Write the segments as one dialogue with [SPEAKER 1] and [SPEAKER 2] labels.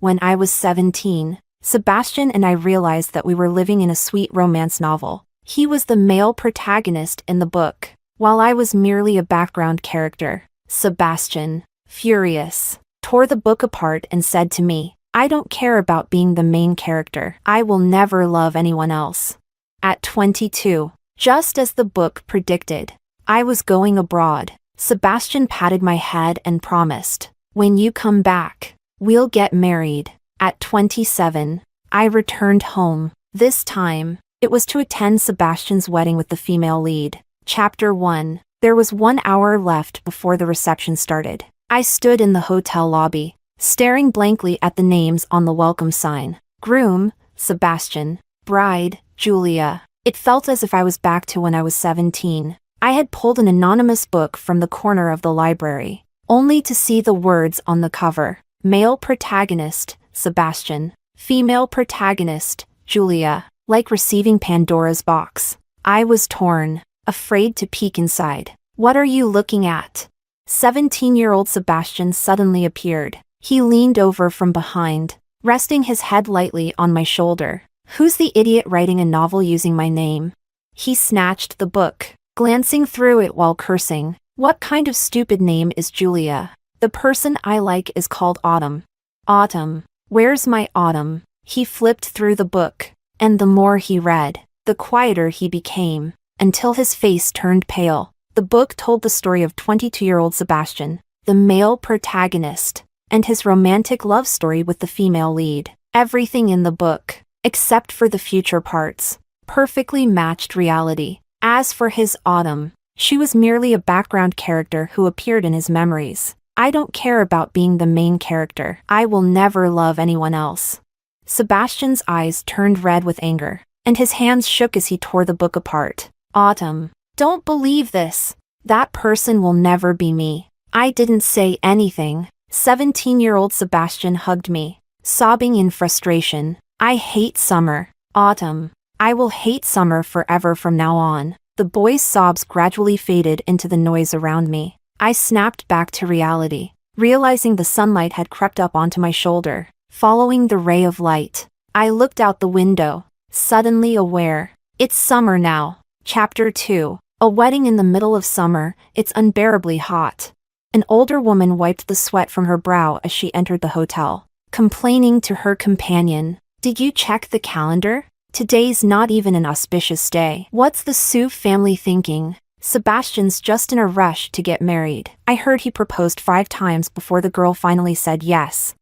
[SPEAKER 1] When I was 17, Sebastian and I realized that we were living in a sweet romance novel. He was the male protagonist in the book, while I was merely a background character. Sebastian, furious, tore the book apart and said to me, "I don't care about being the main character. I will never love anyone else." At 22, just as the book predicted, I was going abroad. Sebastian patted my head and promised, "When you come back, we'll get married." At 27, I returned home. This time, it was to attend Sebastian's wedding with the female lead. Chapter 1. There was 1 hour left before the reception started. I stood in the hotel lobby, staring blankly at the names on the welcome sign. Groom, Sebastian. Bride, Julia. It felt as if I was back to when I was 17. I had pulled an anonymous book from the corner of the library, only to see the words on the cover. Male protagonist, Sebastian. Female protagonist, Julia. Like receiving Pandora's box. I was torn, afraid to peek inside. "What are you looking at?" 17-year-old Sebastian suddenly appeared. He leaned over from behind, resting his head lightly on my shoulder. "Who's the idiot writing a novel using my name?" He snatched the book, glancing through it while cursing. "What kind of stupid name is Julia? The person I like is called Autumn." "Autumn. Where's my Autumn?" He flipped through the book, and the more he read, the quieter he became, until his face turned pale. The book told the story of 22-year-old Sebastian, the male protagonist, and his romantic love story with the female lead. Everything in the book, except for the future parts, perfectly matched reality. As for his Autumn, she was merely a background character who appeared in his memories. "I don't care about being the main character. I will never love anyone else." Sebastian's eyes turned red with anger, and his hands shook as he tore the book apart. "Autumn. Don't believe this. That person will never be me." I didn't say anything. 17-year-old Sebastian hugged me, sobbing in frustration. "I hate summer. Autumn. I will hate summer forever from now on." The boy's sobs gradually faded into the noise around me. I snapped back to reality, realizing the sunlight had crept up onto my shoulder. Following the ray of light, I looked out the window, suddenly aware. It's summer now. Chapter 2. A wedding in the middle of summer. It's unbearably hot. An older woman wiped the sweat from her brow as she entered the hotel, complaining to her companion. "Did you check the calendar? Today's not even an auspicious day. What's the Su family thinking? Sebastian's just in a rush to get married. I heard he proposed 5 times before the girl finally said yes."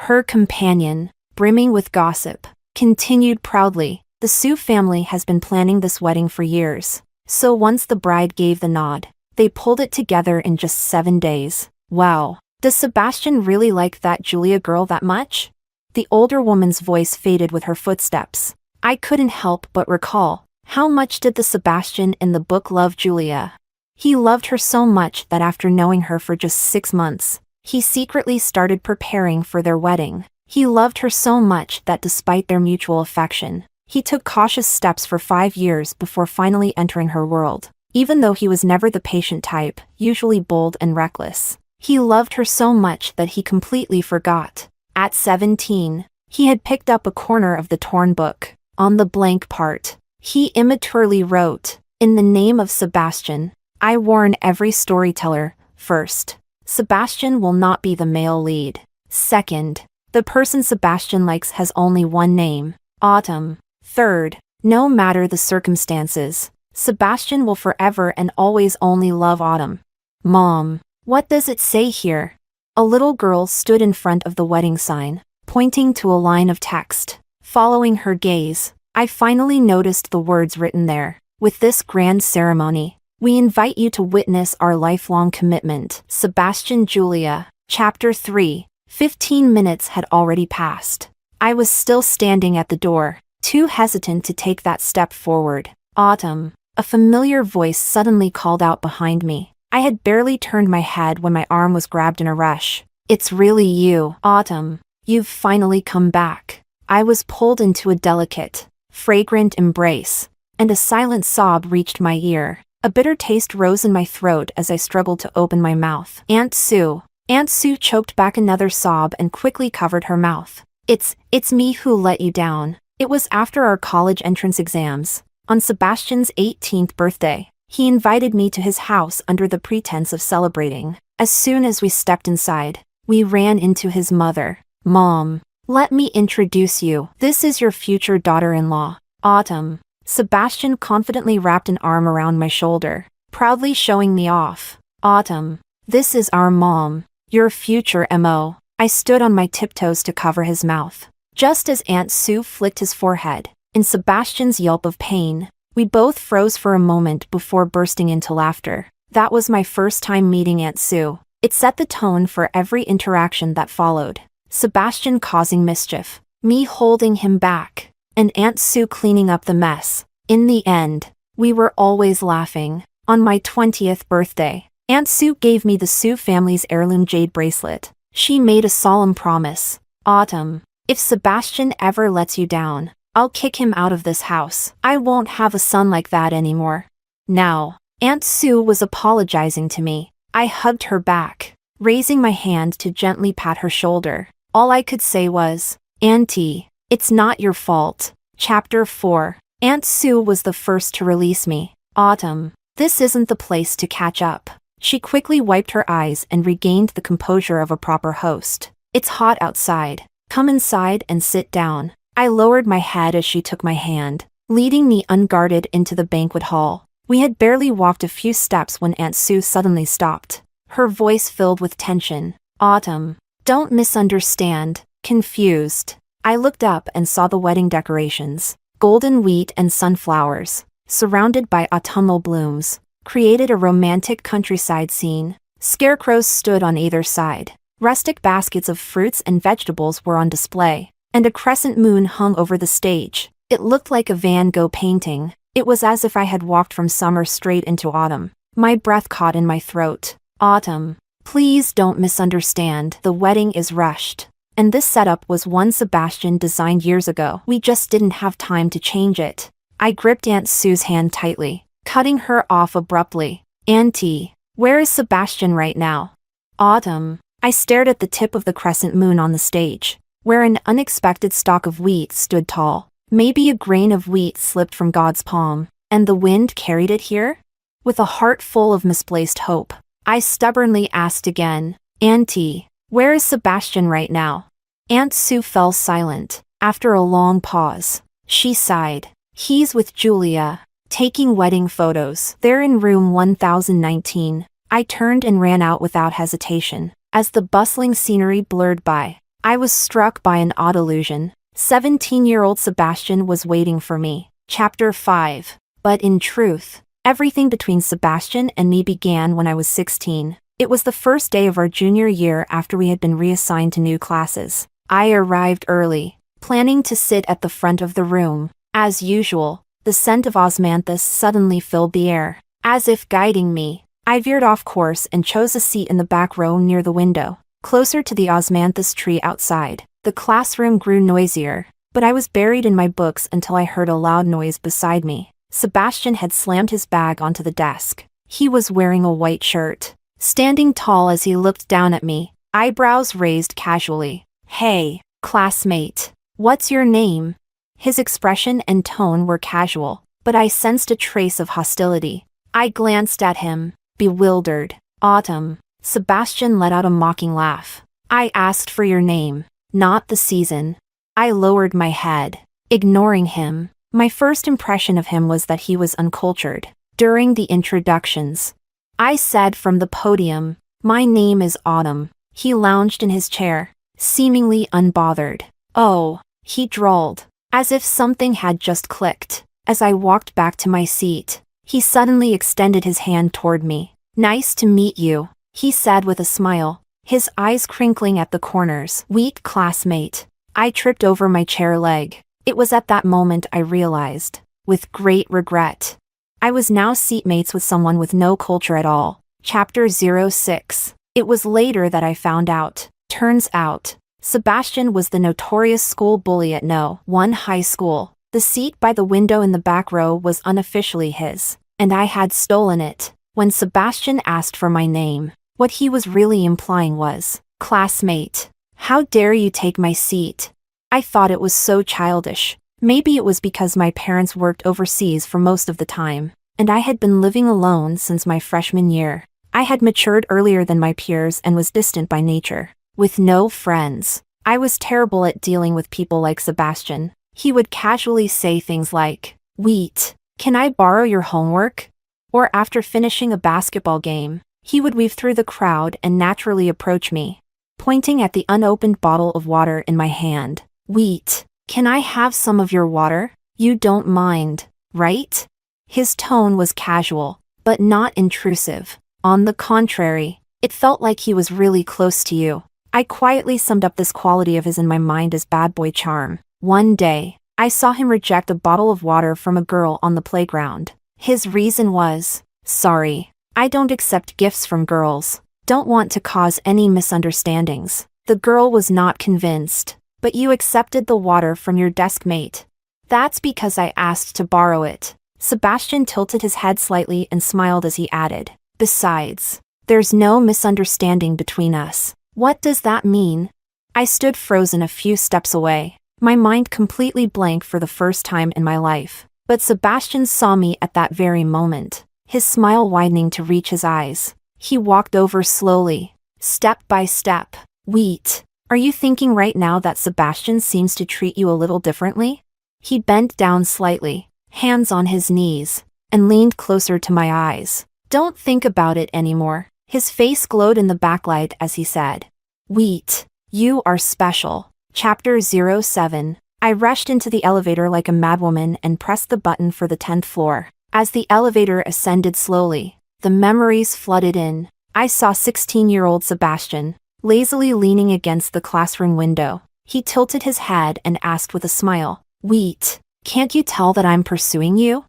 [SPEAKER 1] Her companion, brimming with gossip, continued proudly. "The Su family has been planning this wedding for years. So once the bride gave the nod, they pulled it together in just 7 days. Wow. Does Sebastian really like that Julia girl that much?" The older woman's voice faded with her footsteps. I couldn't help but recall. How much did the Sebastian in the book love Julia? He loved her so much that after knowing her for just 6 months, he secretly started preparing for their wedding. He loved her so much that despite their mutual affection, he took cautious steps for 5 years before finally entering her world. Even though he was never the patient type, usually bold and reckless, he loved her so much that he completely forgot. At 17, he had picked up a corner of the torn book. On the blank part, he immaturely wrote, "In the name of Sebastian, I warn every storyteller, first, Sebastian will not be the male lead. Second, the person Sebastian likes has only one name, Autumn. Third, no matter the circumstances, Sebastian will forever and always only love Autumn." "Mom, what does it say here?" A little girl stood in front of the wedding sign, pointing to a line of text. Following her gaze, I finally noticed the words written there. "With this grand ceremony, we invite you to witness our lifelong commitment. Sebastian Julia." Chapter 3. 15 minutes had already passed. I was still standing at the door, too hesitant to take that step forward. "Autumn." A familiar voice suddenly called out behind me. I had barely turned my head when my arm was grabbed in a rush. "It's really you, Autumn. You've finally come back." I was pulled into a delicate, fragrant embrace, and a silent sob reached my ear. A bitter taste rose in my throat as I struggled to open my mouth. "Aunt Su." Aunt Su choked back another sob and quickly covered her mouth. It's me who let you down. It was after our college entrance exams. On Sebastian's 18th birthday, he invited me to his house under the pretense of celebrating. As soon as we stepped inside, we ran into his mother. Mom, let me introduce you. This is your future daughter-in-law, Autumn. Sebastian confidently wrapped an arm around my shoulder, proudly showing me off. Autumn, this is our mom, your future MO. I stood on my tiptoes to cover his mouth. Just as Aunt Sue flicked his forehead, in Sebastian's yelp of pain, we both froze for a moment before bursting into laughter. That was my first time meeting Aunt Sue. It set the tone for every interaction that followed. Sebastian causing mischief, me holding him back, and Aunt Sue cleaning up the mess. In the end, we were always laughing. On my 20th birthday, Aunt Sue gave me the Sue family's heirloom jade bracelet. She made a solemn promise. Autumn, if Sebastian ever lets you down, I'll kick him out of this house. I won't have a son like that anymore. Now, Aunt Sue was apologizing to me. I hugged her back, raising my hand to gently pat her shoulder. All I could say was, Auntie, it's not your fault. Chapter 4. Aunt Sue was the first to release me. Autumn, this isn't the place to catch up. She quickly wiped her eyes and regained the composure of a proper host. It's hot outside. Come inside and sit down. I lowered my head as she took my hand, leading me unguarded into the banquet hall. We had barely walked a few steps when Aunt Sue suddenly stopped, her voice filled with tension. Autumn, don't misunderstand. Confused. I looked up and saw the wedding decorations, golden wheat and sunflowers, surrounded by autumnal blooms, created a romantic countryside scene. Scarecrows stood on either side. Rustic baskets of fruits and vegetables were on display, and a crescent moon hung over the stage. It looked like a Van Gogh painting. It was as if I had walked from summer straight into autumn. My breath caught in my throat. Autumn, please don't misunderstand. The wedding is rushed. And this setup was one Sebastian designed years ago. We just didn't have time to change it. I gripped Aunt Sue's hand tightly, cutting her off abruptly. Auntie, where is Sebastian right now? Autumn. I stared at the tip of the crescent moon on the stage, where an unexpected stalk of wheat stood tall. Maybe a grain of wheat slipped from God's palm, and the wind carried it here? With a heart full of misplaced hope, I stubbornly asked again, Auntie, where is Sebastian right now? Aunt Sue fell silent. After a long pause, she sighed. He's with Julia, taking wedding photos. They're in room 1019. I turned and ran out without hesitation. As the bustling scenery blurred by, I was struck by an odd illusion. 17-year-old Sebastian was waiting for me. Chapter 5. But in truth, everything between Sebastian and me began when I was 16. It was the first day of our junior year after we had been reassigned to new classes. I arrived early, planning to sit at the front of the room. As usual, the scent of osmanthus suddenly filled the air. As if guiding me, I veered off course and chose a seat in the back row near the window, closer to the osmanthus tree outside. The classroom grew noisier, but I was buried in my books until I heard a loud noise beside me. Sebastian had slammed his bag onto the desk. He was wearing a white shirt, standing tall as he looked down at me, eyebrows raised casually. Hey, classmate, what's your name? His expression and tone were casual, but I sensed a trace of hostility. I glanced at him, bewildered. Autumn. Sebastian let out a mocking laugh. I asked for your name, not the season. I lowered my head, ignoring him. My first impression of him was that he was uncultured. During the introductions, I said from the podium, my name is Autumn. He lounged in his chair, seemingly unbothered. Oh, he drawled, as if something had just clicked. As I walked back to my seat, he suddenly extended his hand toward me. Nice to meet you, he said with a smile, his eyes crinkling at the corners. Weak classmate. I tripped over my chair leg. It was at that moment I realized, with great regret, I was now seatmates with someone with no culture at all. Chapter 06. It was later that I found out. Turns out, Sebastian was the notorious school bully at No. 1 high school. The seat by the window in the back row was unofficially his, and I had stolen it. When Sebastian asked for my name, what he was really implying was, classmate, how dare you take my seat? I thought it was so childish. Maybe it was because my parents worked overseas for most of the time, and I had been living alone since my freshman year. I had matured earlier than my peers and was distant by nature, with no friends. I was terrible at dealing with people like Sebastian. He would casually say things like, "Wait, can I borrow your homework?" Or after finishing a basketball game, he would weave through the crowd and naturally approach me, pointing at the unopened bottle of water in my hand. "Wait, can I have some of your water? You don't mind, right?" His tone was casual, but not intrusive. On the contrary, it felt like he was really close to you. I quietly summed up this quality of his in my mind as bad boy charm. One day, I saw him reject a bottle of water from a girl on the playground. His reason was, "Sorry, I don't accept gifts from girls. Don't want to cause any misunderstandings." The girl was not convinced. "But you accepted the water from your desk mate." "That's because I asked to borrow it." Sebastian tilted his head slightly and smiled as he added, "Besides, there's no misunderstanding between us." "What does that mean?" I stood frozen a few steps away, my mind completely blank for the first time in my life. But Sebastian saw me at that very moment, his smile widening to reach his eyes. He walked over slowly, step by step. "Wait, are you thinking right now that Sebastian seems to treat you a little differently?" He bent down slightly, hands on his knees, and leaned closer to my eyes. "Don't think about it anymore." His face glowed in the backlight as he said, "Wait, you are special." Chapter 07. I rushed into the elevator like a madwoman and pressed the button for the 10th floor. As the elevator ascended slowly, the memories flooded in. I saw 16-year-old Sebastian, lazily leaning against the classroom window. He tilted his head and asked with a smile, "Wait, can't you tell that I'm pursuing you?"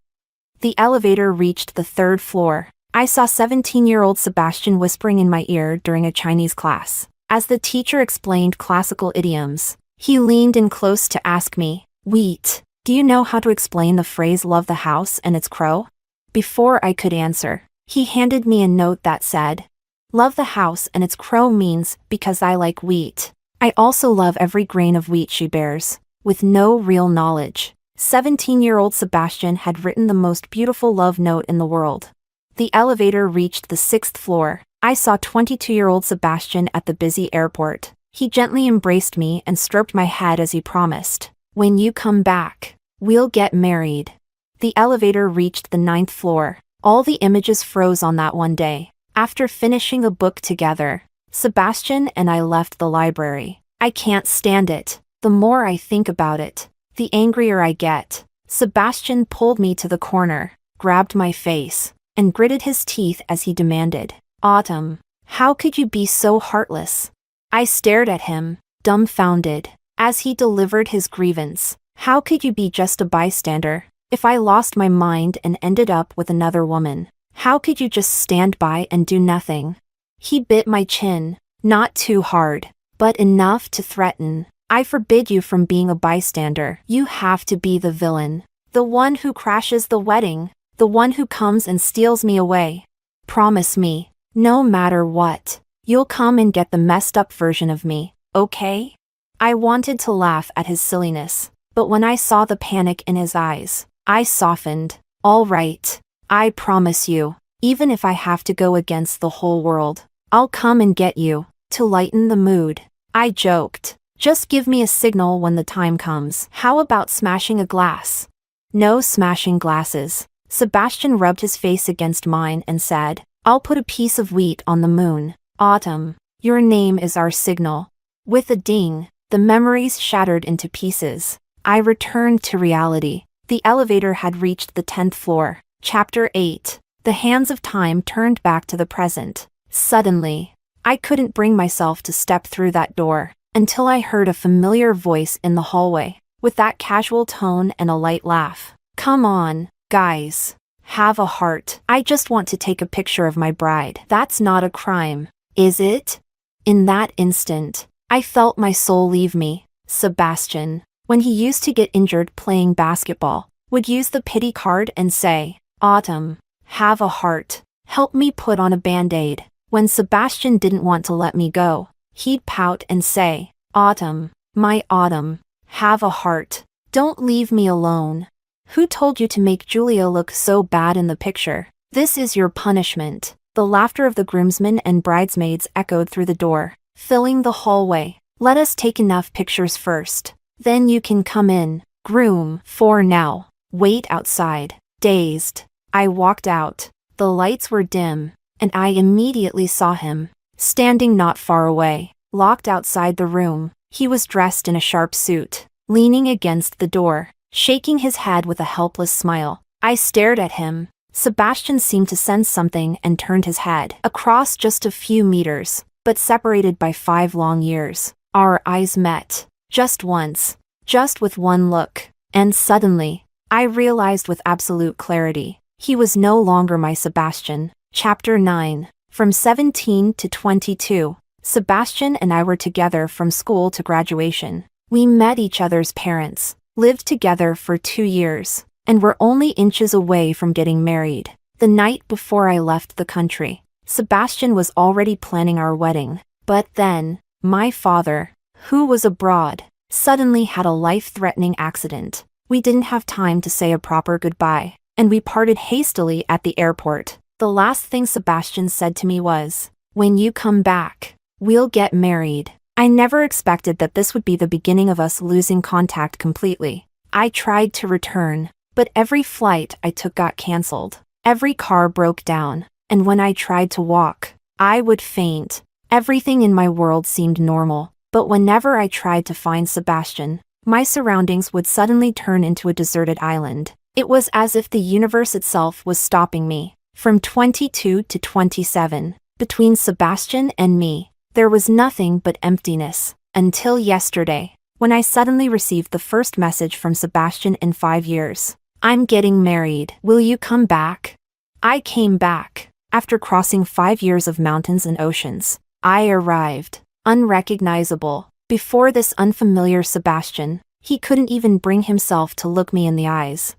[SPEAKER 1] The elevator reached the 3rd floor. I saw 17-year-old Sebastian whispering in my ear during a Chinese class. As the teacher explained classical idioms, he leaned in close to ask me, "Wait, do you know how to explain the phrase 'love the house and its crow'?" Before I could answer, he handed me a note that said, "Love the house and its crow means because I like wheat. I also love every grain of wheat she bears," with no real knowledge. 17-year-old Sebastian had written the most beautiful love note in the world. The elevator reached the 6th floor. I saw 22-year-old Sebastian at the busy airport. He gently embraced me and stroked my head as he promised, "When you come back, we'll get married." The elevator reached the 9th floor. All the images froze on that one day. After finishing a book together, Sebastian and I left the library. I can't stand it. The more I think about it, the angrier I get. Sebastian pulled me to the corner, grabbed my face, and gritted his teeth as he demanded, "Autumn, how could you be so heartless?" I stared at him, dumbfounded, as he delivered his grievance. "How could you be just a bystander? If I lost my mind and ended up with another woman, how could you just stand by and do nothing?" He bit my chin, not too hard, but enough to threaten. "I forbid you from being a bystander. You have to be the villain. The one who crashes the wedding. The one who comes and steals me away. Promise me, no matter what, you'll come and get the messed up version of me, okay?" I wanted to laugh at his silliness, but when I saw the panic in his eyes, I softened. "All right, I promise you, even if I have to go against the whole world, I'll come and get you." To lighten the mood, I joked, "Just give me a signal when the time comes. How about smashing a glass?" "No smashing glasses." Sebastian rubbed his face against mine and said, "I'll put a piece of wheat on the moon." "Autumn, your name is our signal." With a ding, the memories shattered into pieces. I returned to reality. The elevator had reached the 10th floor. Chapter 8. The hands of time turned back to the present. Suddenly, I couldn't bring myself to step through that door, until I heard a familiar voice in the hallway, with that casual tone and a light laugh. "Come on, guys. Have a heart. I just want to take a picture of my bride." "That's not a crime, is it?" In that instant, I felt my soul leave me. Sebastian, when he used to get injured playing basketball, would use the pity card and say, "Autumn, have a heart. Help me put on a band-aid." When Sebastian didn't want to let me go, he'd pout and say, "Autumn, my Autumn, Have a heart. Don't leave me alone. Who told you to make Julia look so bad in the picture? This is your punishment. The laughter of the groomsmen and bridesmaids echoed through the door, filling the hallway. Let us take enough pictures first. Then you can come in. Groom, for now. Wait outside. Dazed, I walked out. The lights were dim, and I immediately saw him, standing not far away, locked outside the room. He was dressed in a sharp suit, leaning against the door, shaking his head with a helpless smile. I stared at him. Sebastian seemed to sense something and turned his head across just a few meters, but separated by 5 long years. Our eyes met, just once, just with one look, and suddenly, I realized with absolute clarity, he was no longer my Sebastian. Chapter 9. From 17 to 22, Sebastian and I were together from school to graduation. We met each other's parents, lived together for 2 years, and were only inches away from getting married. The night before I left the country, Sebastian was already planning our wedding. But then, my father, who was abroad, suddenly had a life-threatening accident. We didn't have time to say a proper goodbye, and we parted hastily at the airport. The last thing Sebastian said to me was, "When you come back, we'll get married." I never expected that this would be the beginning of us losing contact completely. I tried to return, but every flight I took got cancelled. Every car broke down, and when I tried to walk, I would faint. Everything in my world seemed normal, but whenever I tried to find Sebastian, my surroundings would suddenly turn into a deserted island. It was as if the universe itself was stopping me. From 22 to 27, between Sebastian and me, there was nothing but emptiness, until yesterday, when I suddenly received the first message from Sebastian in 5 years. "I'm getting married. Will you come back?" I came back. After crossing 5 years of mountains and oceans, I arrived, unrecognizable, before this unfamiliar Sebastian. He couldn't even bring himself to look me in the eyes.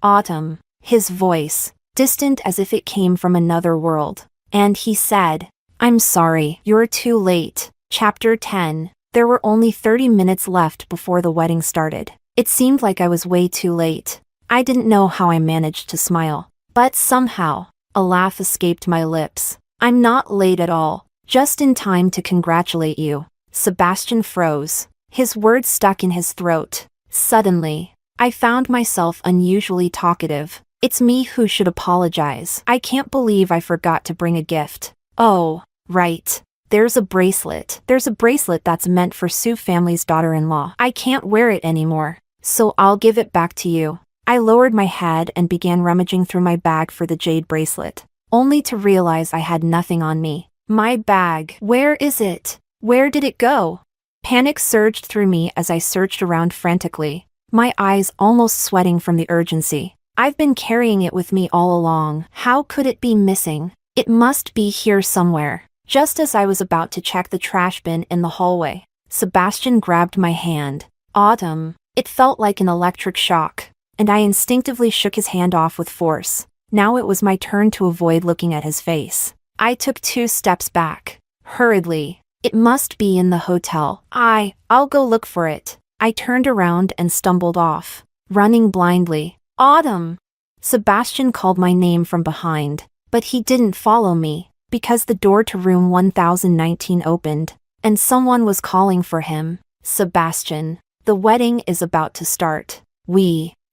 [SPEAKER 1] Autumn. His voice, distant as if it came from another world. And he said, "I'm sorry, you're too late." Chapter 10. There were only 30 minutes left before the wedding started. It seemed like I was way too late. I didn't know how I managed to smile, but somehow, a laugh escaped my lips. "I'm not late at all, just in time to congratulate you." Sebastian froze. His words stuck in his throat. Suddenly, I found myself unusually talkative. "It's me who should apologize. I can't believe I forgot to bring a gift." "Oh, right. There's a bracelet. There's a bracelet that's meant for Su family's daughter-in-law. I can't wear it anymore, so I'll give it back to you." I lowered my head and began rummaging through my bag for the jade bracelet, only to realize I had nothing on me. My bag. Where is it? Where did it go? Panic surged through me as I searched around frantically, my eyes almost sweating from the urgency. I've been carrying it with me all along. How could it be missing? It must be here somewhere. Just as I was about to check the trash bin in the hallway, Sebastian grabbed my hand. Autumn. It felt like an electric shock, and I instinctively shook his hand off with force. Now it was my turn to avoid looking at his face. I took 2 steps back, hurriedly. It must be in the hotel. I'll go look for it. I turned around and stumbled off, running blindly. Autumn! Sebastian called my name from behind, but he didn't follow me, because the door to room 1019 opened, and someone was calling for him. "Sebastian, the wedding is about to start.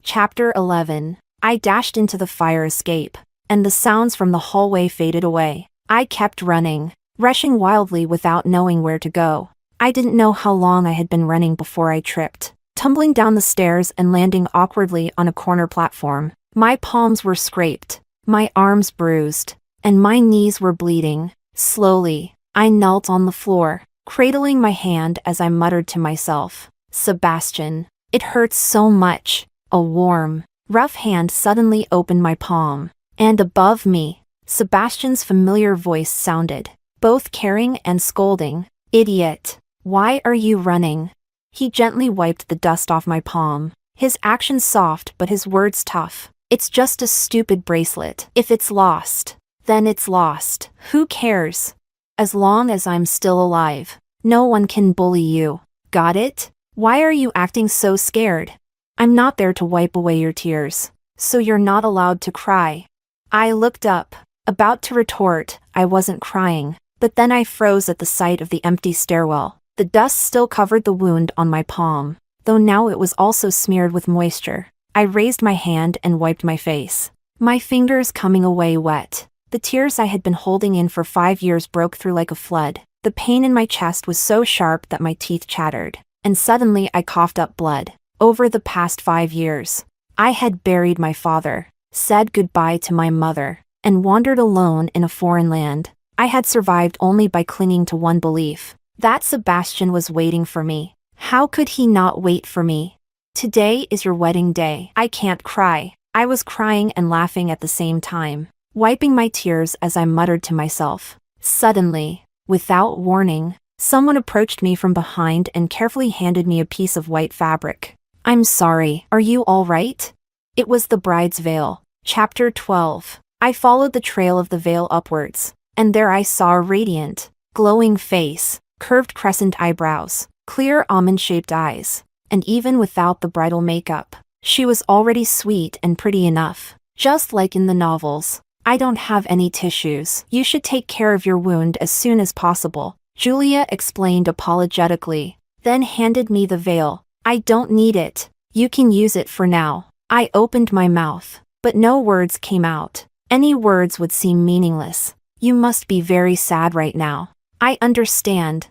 [SPEAKER 1] Chapter 11. I dashed into the fire escape, and the sounds from the hallway faded away. I kept running, rushing wildly without knowing where to go. I didn't know how long I had been running before I tripped, tumbling down the stairs and landing awkwardly on a corner platform. My palms were scraped, my arms bruised, and my knees were bleeding. Slowly, I knelt on the floor, cradling my hand as I muttered to myself, "Sebastian, it hurts so much." A warm, rough hand suddenly opened my palm, and above me, Sebastian's familiar voice sounded, both caring and scolding. "Idiot, why are you running?" He gently wiped the dust off my palm, his actions soft but his words tough. "It's just a stupid bracelet. If it's lost, then it's lost. Who cares? As long as I'm still alive, no one can bully you. Got it?" Why are you acting so scared? I'm not there to wipe away your tears, so you're not allowed to cry. I looked up, about to retort, I wasn't crying, but then I froze at the sight of the empty stairwell. The dust still covered the wound on my palm, though now it was also smeared with moisture. I raised my hand and wiped my face, my fingers coming away wet. The tears I had been holding in for 5 years broke through like a flood. The pain in my chest was so sharp that my teeth chattered, and suddenly I coughed up blood. Over the past 5 years, I had buried my father, said goodbye to my mother, and wandered alone in a foreign land. I had survived only by clinging to one belief, that Sebastian was waiting for me. How could he not wait for me? Today is your wedding day. I can't cry. I was crying and laughing at the same time, wiping my tears as I muttered to myself. Suddenly, without warning, someone approached me from behind and carefully handed me a piece of white fabric. I'm sorry, are you all right? It was the bride's veil. Chapter 12. I followed the trail of the veil upwards, and there I saw a radiant, glowing face, curved crescent eyebrows, clear almond-shaped eyes, and even without the bridal makeup, she was already sweet and pretty enough, just like in the novels. I don't have any tissues. You should take care of your wound as soon as possible, Julia explained apologetically, then handed me the veil. I don't need it. You can use it for now. I opened my mouth, but no words came out. Any words would seem meaningless. You must be very sad right now. I understand.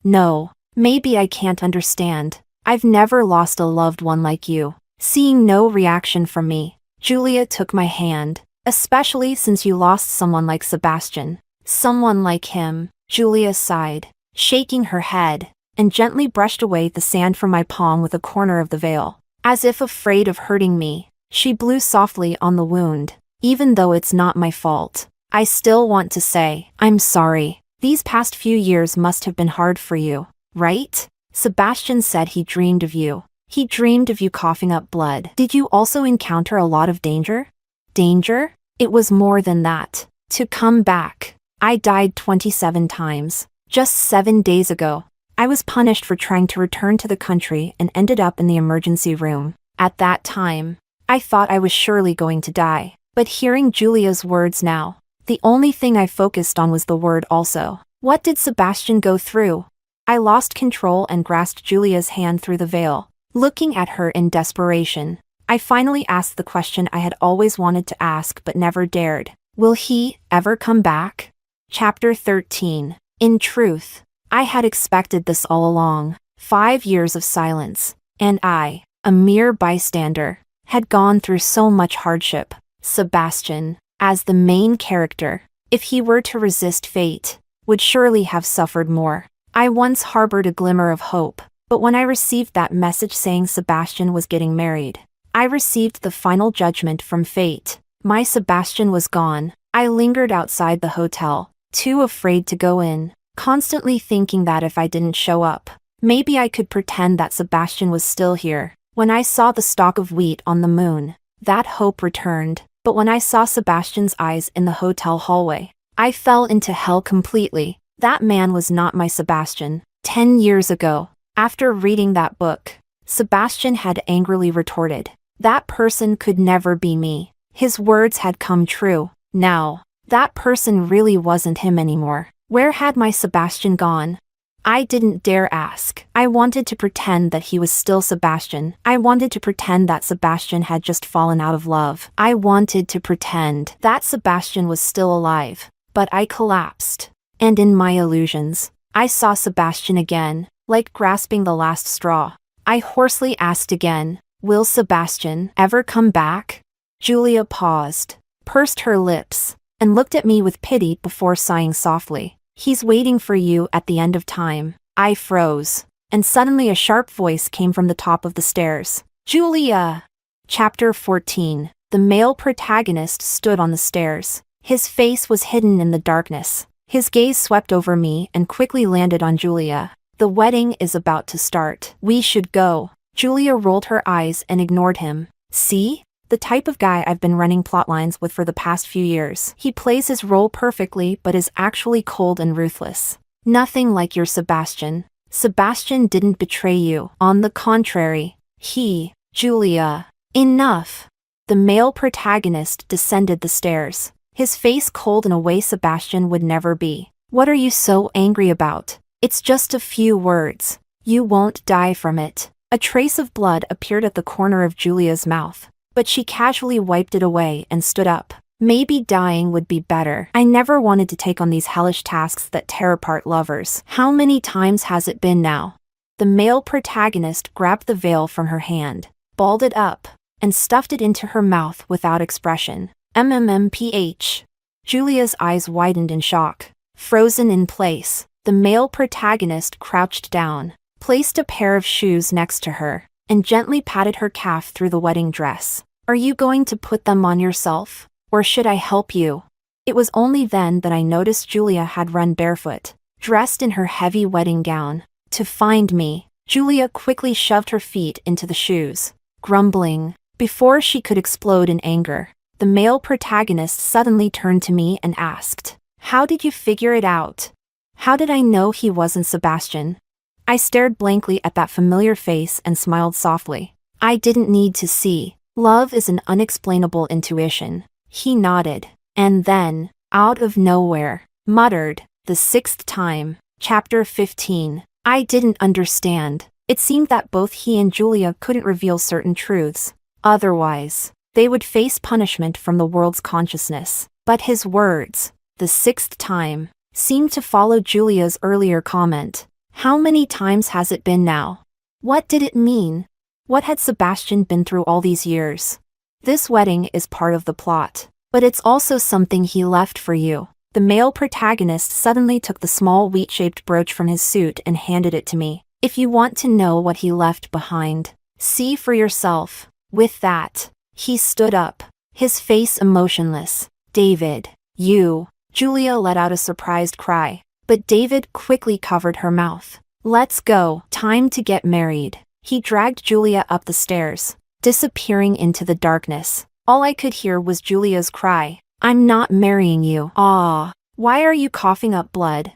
[SPEAKER 1] No, maybe I can't understand. I've never lost a loved one like you. Seeing no reaction from me, Julia took my hand. Especially since you lost someone like Sebastian. Someone like him, Julia sighed, shaking her head, and gently brushed away the sand from my palm with a corner of the veil. As if afraid of hurting me, she blew softly on the wound. Even though it's not my fault, I still want to say, I'm sorry. These past few years must have been hard for you, right? Sebastian said he dreamed of you. He dreamed of you coughing up blood. Did you also encounter a lot of danger? Danger? It was more than that. To come back. I died 27 times. Just 7 days ago, I was punished for trying to return to the country and ended up in the emergency room. At that time, I thought I was surely going to die. But hearing Julia's words now, the only thing I focused on was the word also. What did Sebastian go through? I lost control and grasped Julia's hand through the veil, looking at her in desperation. I finally asked the question I had always wanted to ask but never dared. Will he ever come back? Chapter 13. In truth, I had expected this all along. 5 years of silence, and I, a mere bystander, had gone through so much hardship. Sebastian, as the main character, if he were to resist fate, would surely have suffered more. I once harbored a glimmer of hope, but when I received that message saying Sebastian was getting married, I received the final judgment from fate. My Sebastian was gone. I lingered outside the hotel, too afraid to go in, constantly thinking that if I didn't show up, maybe I could pretend that Sebastian was still here. When I saw the stalk of wheat on the moon, that hope returned. But when I saw Sebastian's eyes in the hotel hallway, I fell into hell completely. That man was not my Sebastian. 10 years ago, after reading that book, Sebastian had angrily retorted, that person could never be me. His words had come true. Now, that person really wasn't him anymore. Where had my Sebastian gone? I didn't dare ask. I wanted to pretend that he was still Sebastian. I wanted to pretend that Sebastian had just fallen out of love. I wanted to pretend that Sebastian was still alive. But I collapsed. And in my illusions, I saw Sebastian again, like grasping the last straw. I hoarsely asked again, will Sebastian ever come back? Julia paused, pursed her lips, and looked at me with pity before sighing softly. He's waiting for you at the end of time. I froze, and suddenly a sharp voice came from the top of the stairs. Julia! Chapter 14. The male protagonist stood on the stairs. His face was hidden in the darkness. His gaze swept over me and quickly landed on Julia. The wedding is about to start. We should go. Julia rolled her eyes and ignored him. See? The type of guy I've been running plotlines with for the past few years. He plays his role perfectly but is actually cold and ruthless. Nothing like your Sebastian. Sebastian didn't betray you. On the contrary, Julia. Enough. The male protagonist descended the stairs, his face cold in a way Sebastian would never be. What are you so angry about? It's just a few words. You won't die from it. A trace of blood appeared at the corner of Julia's mouth, but she casually wiped it away and stood up. Maybe dying would be better. I never wanted to take on these hellish tasks that tear apart lovers. How many times has it been now? The male protagonist grabbed the veil from her hand, balled it up, and stuffed it into her mouth without expression. MMMPH. Julia's eyes widened in shock. Frozen in place, the male protagonist crouched down, placed a pair of shoes next to her, and gently patted her calf through the wedding dress. Are you going to put them on yourself? Or should I help you? It was only then that I noticed Julia had run barefoot, dressed in her heavy wedding gown, to find me. Julia quickly shoved her feet into the shoes, grumbling. Before she could explode in anger, the male protagonist suddenly turned to me and asked, "How did you figure it out? How did I know he wasn't Sebastian?" I stared blankly at that familiar face and smiled softly. I didn't need to see. Love is an unexplainable intuition. He nodded, and then, out of nowhere, muttered, "The sixth time." Chapter 15. I didn't understand. It seemed that both he and Julia couldn't reveal certain truths. Otherwise, they would face punishment from the world's consciousness. But his words, "the sixth time," seemed to follow Julia's earlier comment. How many times has it been now? What did it mean? What had Sebastian been through all these years? This wedding is part of the plot, but it's also something he left for you. The male protagonist suddenly took the small wheat-shaped brooch from his suit and handed it to me. If you want to know what he left behind, see for yourself. With that, he stood up, his face emotionless. David, you. Julia let out a surprised cry, but David quickly covered her mouth. Let's go. Time to get married. He dragged Julia up the stairs, disappearing into the darkness. All I could hear was Julia's cry. I'm not marrying you. Ah, why are you coughing up blood?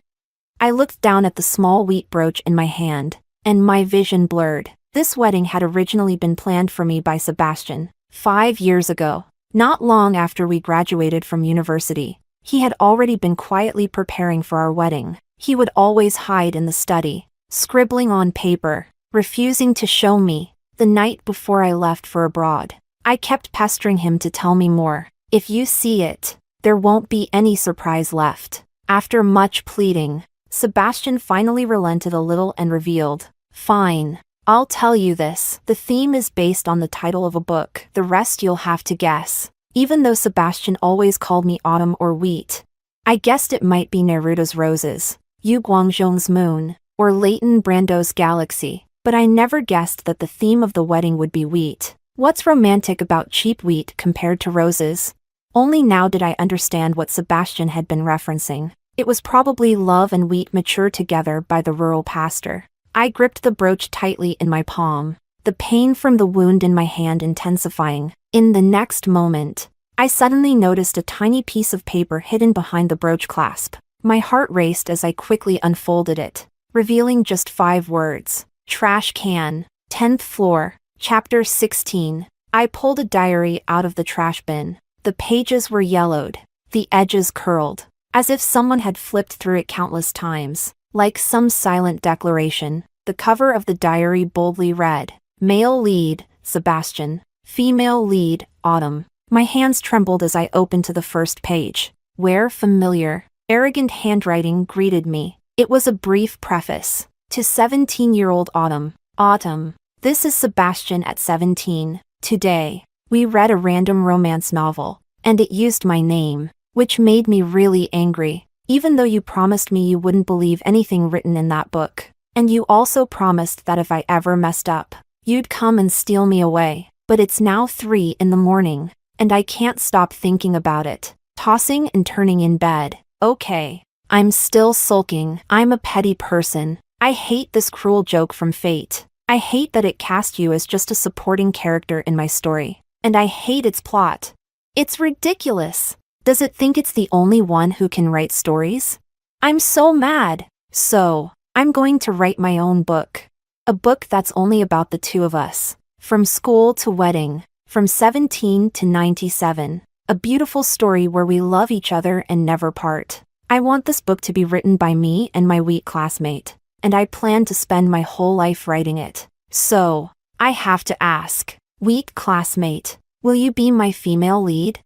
[SPEAKER 1] I looked down at the small wheat brooch in my hand, and my vision blurred. This wedding had originally been planned for me by Sebastian, 5 years ago. Not long after we graduated from university, he had already been quietly preparing for our wedding. He would always hide in the study, scribbling on paper, refusing to show me. The night before I left for abroad, I kept pestering him to tell me more. If you see it, there won't be any surprise left. After much pleading, Sebastian finally relented a little and revealed, "Fine. I'll tell you this. The theme is based on the title of a book. The rest you'll have to guess." Even though Sebastian always called me Autumn or Wheat, I guessed it might be Neruda's Roses, Yu Guangzhong's Moon, or Leighton Brando's Galaxy, but I never guessed that the theme of the wedding would be wheat. What's romantic about cheap wheat compared to roses? Only now did I understand what Sebastian had been referencing. It was probably love and wheat mature together by the rural pastor. I gripped the brooch tightly in my palm, the pain from the wound in my hand intensifying. In the next moment, I suddenly noticed a tiny piece of paper hidden behind the brooch clasp. My heart raced as I quickly unfolded it, revealing just 5 words. Trash can, 10th floor, Chapter 16. I pulled a diary out of the trash bin. The pages were yellowed, the edges curled, as if someone had flipped through it countless times. Like some silent declaration, the cover of the diary boldly read, "Male lead, Sebastian. Female lead, Autumn." My hands trembled as I opened to the first page, where familiar, arrogant handwriting greeted me. It was a brief preface. To 17-year-old Autumn. Autumn. This is Sebastian at 17. Today, we read a random romance novel, and it used my name, which made me really angry. Even though you promised me you wouldn't believe anything written in that book. And you also promised that if I ever messed up, you'd come and steal me away. But it's now 3 in the morning, and I can't stop thinking about it. Tossing and turning in bed. Okay. I'm still sulking. I'm a petty person. I hate this cruel joke from fate. I hate that it cast you as just a supporting character in my story. And I hate its plot. It's ridiculous. Does it think it's the only one who can write stories? I'm so mad. So, I'm going to write my own book. A book that's only about the two of us. From school to wedding. From 17 to 97. A beautiful story where we love each other and never part. I want this book to be written by me and my weak classmate. And I plan to spend my whole life writing it. So, I have to ask, weak classmate, will you be my female lead?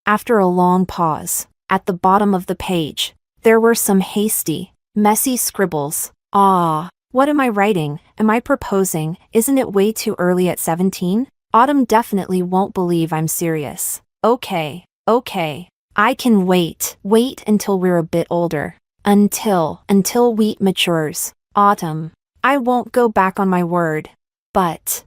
[SPEAKER 1] After a long pause, at the bottom of the page, there were some hasty, messy scribbles. What am I writing? Am I proposing? Isn't it way too early at 17? Autumn definitely won't believe I'm serious. Okay. I can wait until we're a bit older. Until wheat matures. Autumn. I won't go back on my word. But,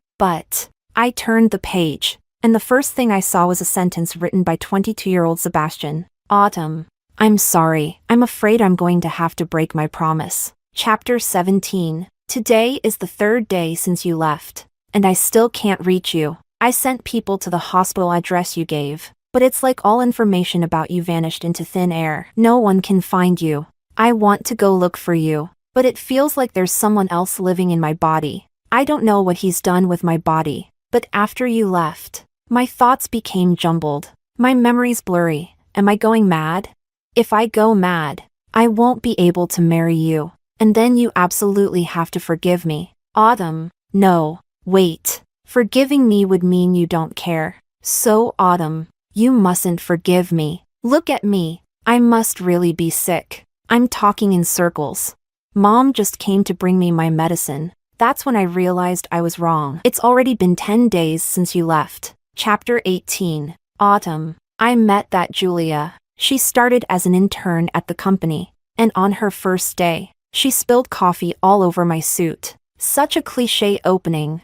[SPEAKER 1] I turned the page, and the first thing I saw was a sentence written by 22-year-old Sebastian. Autumn. I'm sorry, I'm afraid I'm going to have to break my promise. Chapter 17. Today is the third day since you left, and I still can't reach you. I sent people to the hospital address you gave, but it's like all information about you vanished into thin air. No one can find you. I want to go look for you, but it feels like there's someone else living in my body. I don't know what he's done with my body, but after you left, my thoughts became jumbled. My memory's blurry. Am I going mad? If I go mad, I won't be able to marry you. And then you absolutely have to forgive me. Autumn. No, wait. Forgiving me would mean you don't care. So Autumn, you mustn't forgive me. Look at me. I must really be sick. I'm talking in circles. Mom just came to bring me my medicine. That's when I realized I was wrong. It's already been 10 days since you left. Chapter 18. Autumn. I met that Julia. She started as an intern at the company. And on her first day, she spilled coffee all over my suit. Such a cliché opening.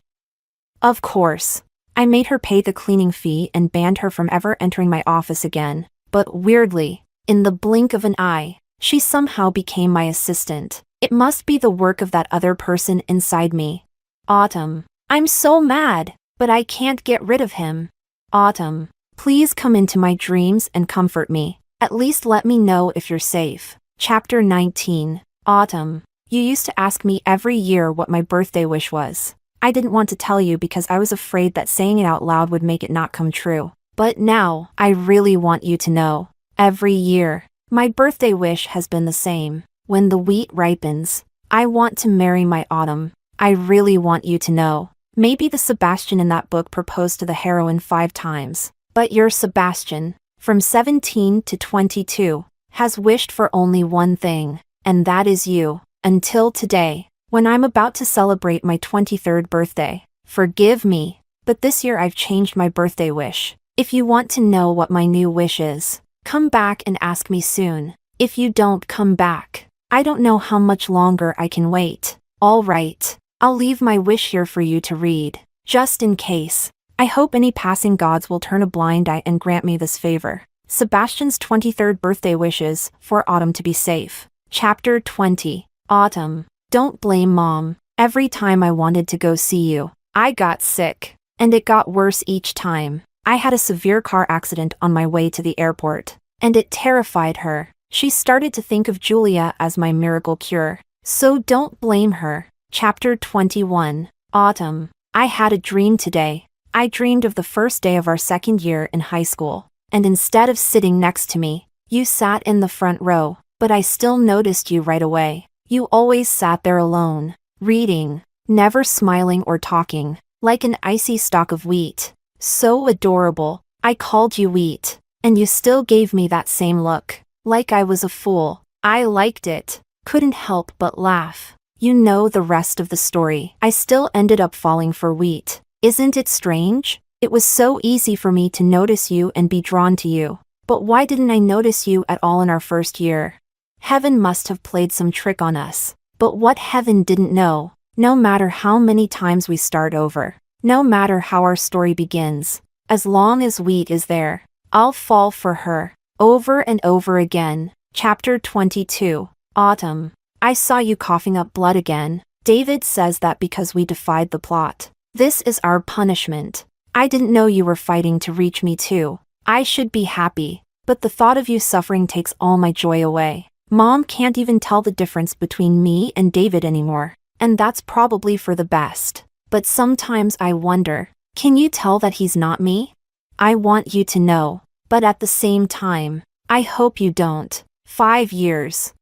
[SPEAKER 1] Of course, I made her pay the cleaning fee and banned her from ever entering my office again. But weirdly, in the blink of an eye, she somehow became my assistant. It must be the work of that other person inside me. Autumn. I'm so mad, but I can't get rid of him. Autumn. Please come into my dreams and comfort me. At least let me know if you're safe. Chapter 19. Autumn. You used to ask me every year what my birthday wish was. I didn't want to tell you because I was afraid that saying it out loud would make it not come true. But now, I really want you to know. Every year, my birthday wish has been the same. When the wheat ripens, I want to marry my Autumn. I really want you to know. Maybe the Sebastian in that book proposed to the heroine 5 times. But your Sebastian, from 17 to 22, has wished for only one thing. And that is you. Until today, when I'm about to celebrate my 23rd birthday. Forgive me, but this year I've changed my birthday wish. If you want to know what my new wish is, come back and ask me soon. If you don't come back, I don't know how much longer I can wait. All right, I'll leave my wish here for you to read. Just in case. I hope any passing gods will turn a blind eye and grant me this favor. Sebastian's 23rd birthday wishes for Autumn to be safe. Chapter 20. Autumn. Don't blame Mom. Every time I wanted to go see you, I got sick. And it got worse each time. I had a severe car accident on my way to the airport. And it terrified her. She started to think of Julia as my miracle cure. So don't blame her. Chapter 21. Autumn. I had a dream today. I dreamed of the first day of our second year in high school. And instead of sitting next to me, you sat in the front row. But I still noticed you right away. You always sat there alone, reading, never smiling or talking, like an icy stalk of wheat. So adorable. I called you wheat, and you still gave me that same look, like I was a fool. I liked it, couldn't help but laugh. You know the rest of the story. I still ended up falling for wheat. Isn't it strange? It was so easy for me to notice you and be drawn to you. But why didn't I notice you at all in our first year? Heaven must have played some trick on us. But what heaven didn't know, no matter how many times we start over, no matter how our story begins, as long as wheat is there, I'll fall for her, over and over again. Chapter 22. Autumn. I saw you coughing up blood again. David says that because we defied the plot. This is our punishment. I didn't know you were fighting to reach me too. I should be happy, but the thought of you suffering takes all my joy away. Mom can't even tell the difference between me and David anymore, and that's probably for the best. But sometimes I wonder, can you tell that he's not me? I want you to know, but at the same time, I hope you don't. 5 years.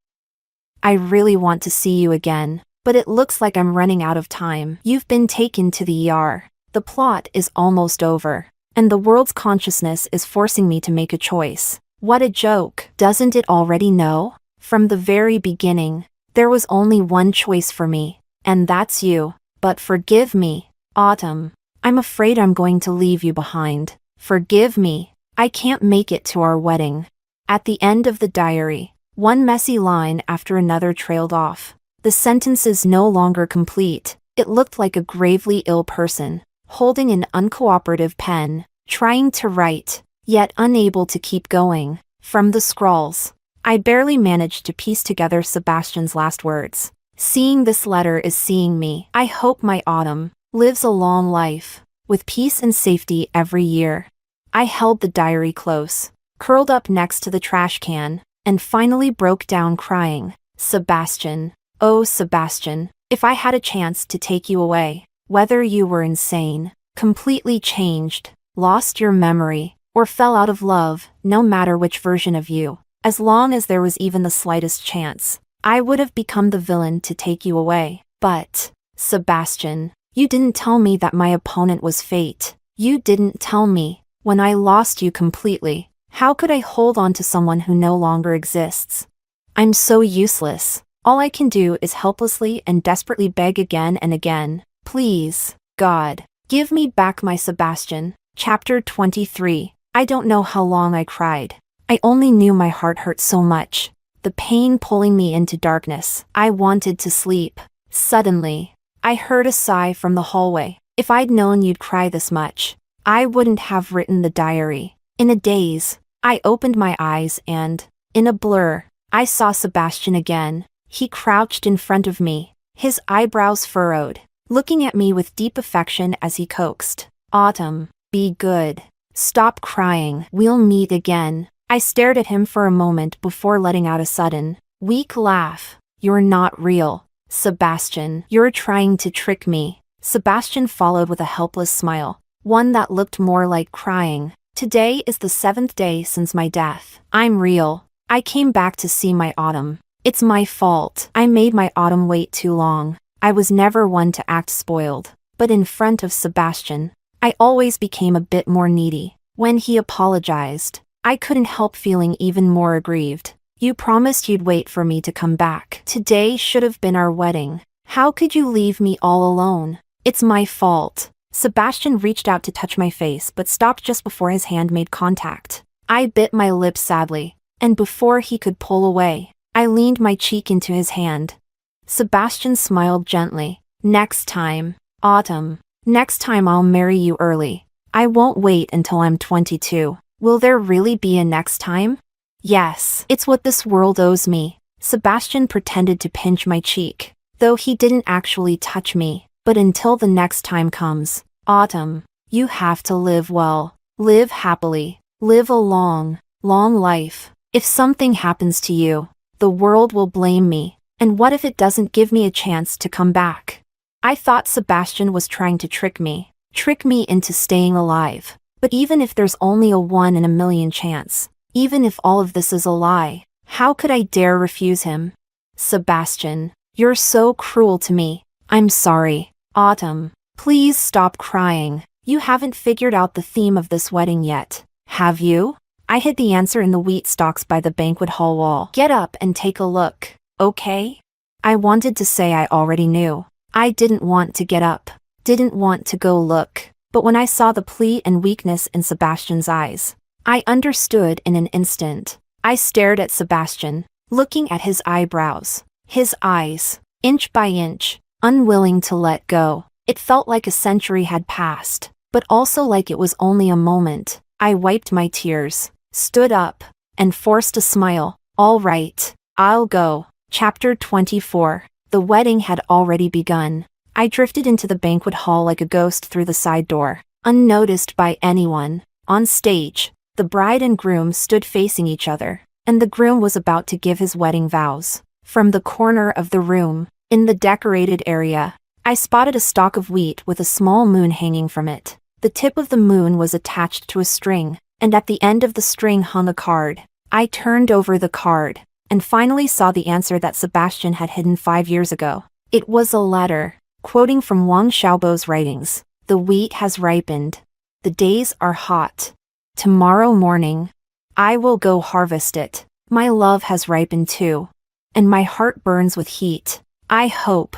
[SPEAKER 1] I really want to see you again, but it looks like I'm running out of time. You've been taken to the ER. The plot is almost over, and the world's consciousness is forcing me to make a choice. What a joke. Doesn't it already know? From the very beginning, there was only one choice for me, and that's you. But forgive me, Autumn. I'm afraid I'm going to leave you behind. Forgive me. I can't make it to our wedding. At the end of the diary, one messy line after another trailed off. The sentences no longer complete. It looked like a gravely ill person, holding an uncooperative pen, trying to write, yet unable to keep going. From the scrawls, I barely managed to piece together Sebastian's last words. Seeing this letter is seeing me. I hope my Autumn lives a long life, with peace and safety every year. I held the diary close, curled up next to the trash can, and finally broke down crying. Sebastian, oh Sebastian, if I had a chance to take you away, whether you were insane, completely changed, lost your memory, or fell out of love, no matter which version of you, as long as there was even the slightest chance, I would have become the villain to take you away. But, Sebastian, you didn't tell me that my opponent was fate. You didn't tell me. When I lost you completely, how could I hold on to someone who no longer exists? I'm so useless. All I can do is helplessly and desperately beg again and again. Please, God, give me back my Sebastian. Chapter 23. I don't know how long I cried. I only knew my heart hurt so much. The pain pulling me into darkness. I wanted to sleep. Suddenly, I heard a sigh from the hallway. If I'd known you'd cry this much, I wouldn't have written the diary. In a daze, I opened my eyes and, in a blur, I saw Sebastian again. He crouched in front of me, his eyebrows furrowed, looking at me with deep affection as he coaxed. Autumn, be good. Stop crying. We'll meet again. I stared at him for a moment before letting out a sudden, weak laugh. You're not real, Sebastian. You're trying to trick me. Sebastian followed with a helpless smile, one that looked more like crying. Today is the 7th day since my death. I'm real. I came back to see my Autumn. It's my fault. I made my Autumn wait too long. I was never one to act spoiled. But in front of Sebastian, I always became a bit more needy. When he apologized, I couldn't help feeling even more aggrieved. You promised you'd wait for me to come back. Today should have been our wedding. How could you leave me all alone? It's my fault. Sebastian reached out to touch my face but stopped just before his hand made contact. I bit my lips sadly, and before he could pull away, I leaned my cheek into his hand. Sebastian smiled gently. Next time, Autumn. Next time I'll marry you early. I won't wait until I'm 22. Will there really be a next time? Yes, it's what this world owes me. Sebastian pretended to pinch my cheek, though he didn't actually touch me. But until the next time comes, Autumn, you have to live well, live happily, live a long, long life. If something happens to you, the world will blame me. And what if it doesn't give me a chance to come back? I thought Sebastian was trying to trick me into staying alive. But even if there's only a 1 in a million chance, even if all of this is a lie, how could I dare refuse him? Sebastian, you're so cruel to me. I'm sorry. Autumn, please stop crying. You haven't figured out the theme of this wedding yet, have you? I hid the answer in the wheat stalks by the banquet hall wall. Get up and take a look, okay? I wanted to say I already knew. I didn't want to get up, didn't want to go look. But when I saw the plea and weakness in Sebastian's eyes, I understood in an instant. I stared at Sebastian, looking at his eyebrows, his eyes, inch by inch, unwilling to let go. It felt like a century had passed, but also like it was only a moment. I wiped my tears, stood up, and forced a smile. All right, I'll go. Chapter 24. The wedding had already begun. I drifted into the banquet hall like a ghost through the side door, unnoticed by anyone. On stage, the bride and groom stood facing each other, and the groom was about to give his wedding vows. From the corner of the room, in the decorated area, I spotted a stalk of wheat with a small moon hanging from it. The tip of the moon was attached to a string, and at the end of the string hung a card. I turned over the card, and finally saw the answer that Sebastian had hidden 5 years ago. It was a letter, quoting from Wang Xiaobo's writings. The wheat has ripened. The days are hot. Tomorrow morning, I will go harvest it. My love has ripened too, and my heart burns with heat. I hope,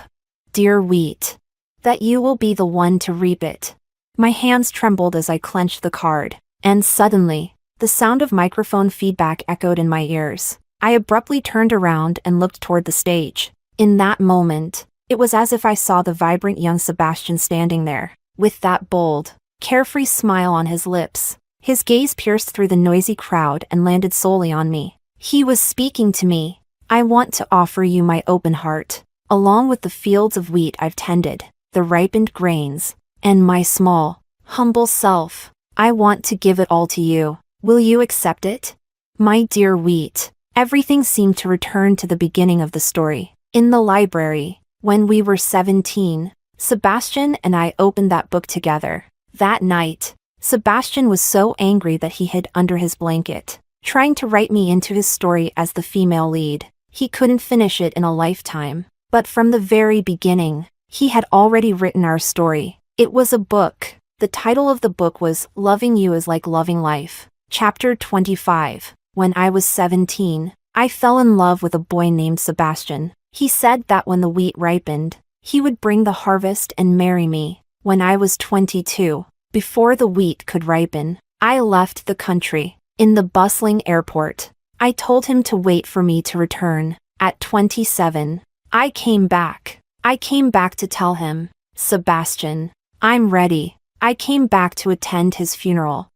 [SPEAKER 1] dear wheat, that you will be the one to reap it. My hands trembled as I clenched the card, and suddenly, the sound of microphone feedback echoed in my ears. I abruptly turned around and looked toward the stage. In that moment, it was as if I saw the vibrant young Sebastian standing there, with that bold, carefree smile on his lips. His gaze pierced through the noisy crowd and landed solely on me. He was speaking to me. I want to offer you my open heart, along with the fields of wheat I've tended, the ripened grains, and my small, humble self. I want to give it all to you. Will you accept it? My dear wheat. Everything seemed to return to the beginning of the story. In the library, when we were 17, Sebastian and I opened that book together. That night, Sebastian was so angry that he hid under his blanket, trying to write me into his story as the female lead. He couldn't finish it in a lifetime, but from the very beginning, he had already written our story. It was a book. The title of the book was Loving You is Like Loving Life. Chapter 25. When I was 17, I fell in love with a boy named Sebastian. He said that when the wheat ripened, he would bring the harvest and marry me. When I was 22, before the wheat could ripen, I left the country. In the bustling airport, I told him to wait for me to return. At 27, I came back. I came back to tell him, Sebastian, I'm ready. I came back to attend his funeral.